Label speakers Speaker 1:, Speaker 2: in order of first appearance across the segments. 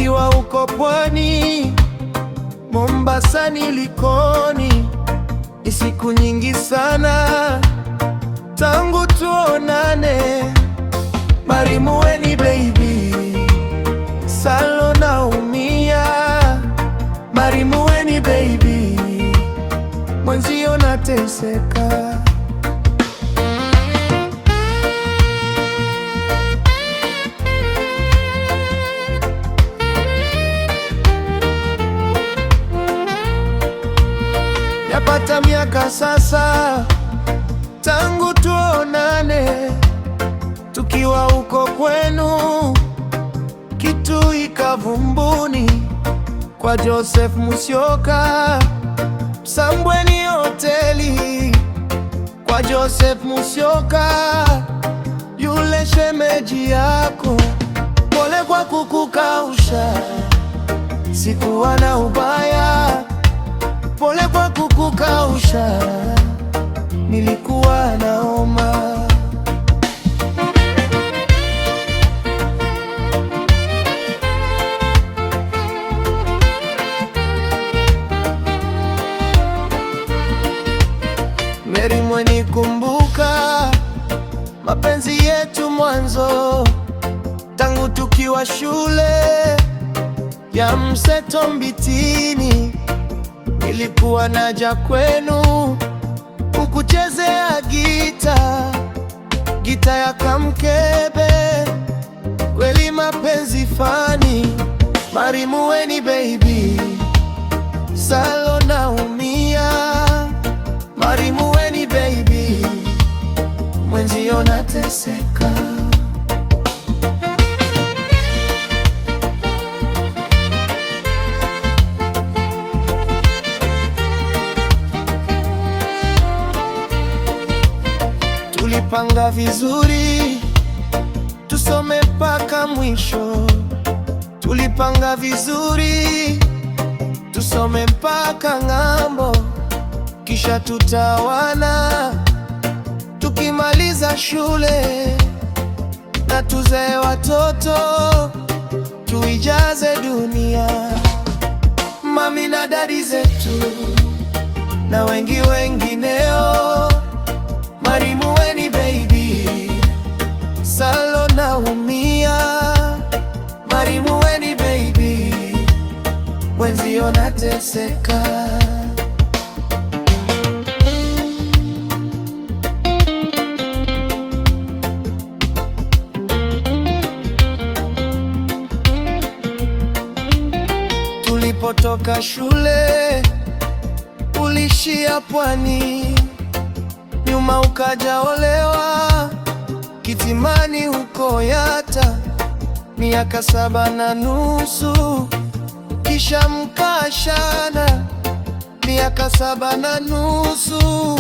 Speaker 1: tukiwa uko pwani, Mombasa ni Likoni. Ni siku nyingi sana tangu tuonane, Marimuweni baby, Salo naumia. Marimuweni baby, mwenzio nateseka. Yapata miaka sasa tangu tuonane, tukiwa uko kwenu Kitui Kavumbuni, kwa Joseph Musyoka Msambweni hoteli, kwa Joseph Musyoka yule shemeji yako. Pole kwa kukukausha, sikuwa na ubaya. Pole kwa kukukausha, nilikuwa na homa. Marimuweni, kumbuka mapenzi yetu mwanzo, tangu tukiwa shule ya Mseto Mbitini. Nilikuwa naja kwenu kukuchezea gita ya kamkebe, kweli mapenzi fani. Marimuweni baby, Salo naumia. Marimuweni baby, mwenzio nateseka. Tulipanga vizuri tusome mpaka mwisho, tulipanga vizuri tusome mpaka ng'ambo, kisha tutawana tukimaliza shule, na tuzae watoto tuijaze dunia. Mami na dadi zetu na wengineo. Marimuweni baby, Salo naumia. Marimuweni baby, mwenzio nateseka. Tulipotoka shule ulishia pwani, nyuma ukaja olewa Kitimani huko Yata, miaka 7.5, kisha mkashana miaka 7.5,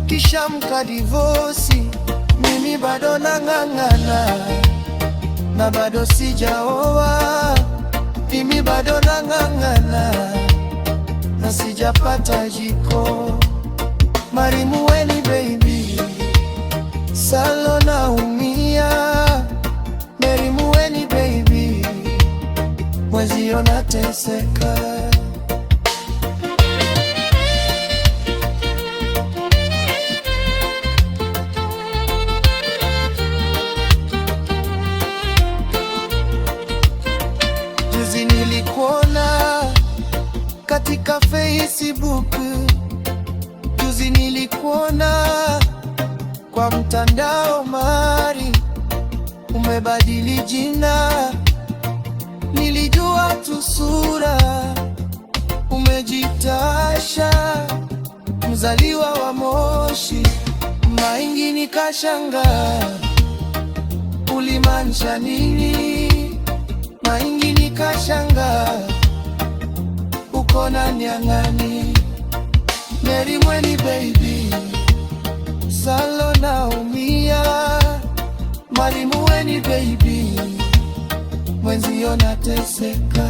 Speaker 1: kisha mkadivosi. Mimi bado nang'ang'ana na bado sijaoa. Mimi bado nang'ang'ana na sijapata jiko. Marimuweni baby, Salo naumia. Marimuweni baby, mwenzio nateseka. Juzi nilikuona katika Facebook, juzi nilikuona kwa mtandao. Mari, umebadili jina, nilijua tu sura. Umejitasha mzaliwa wa Moshi. Maingi nikashanga, ulimaanisha nini? Maingi nikashanga, uko na nyang'ani. Marimuweni baby, Salo naumia. Marimuweni baby, mwenzio nateseka.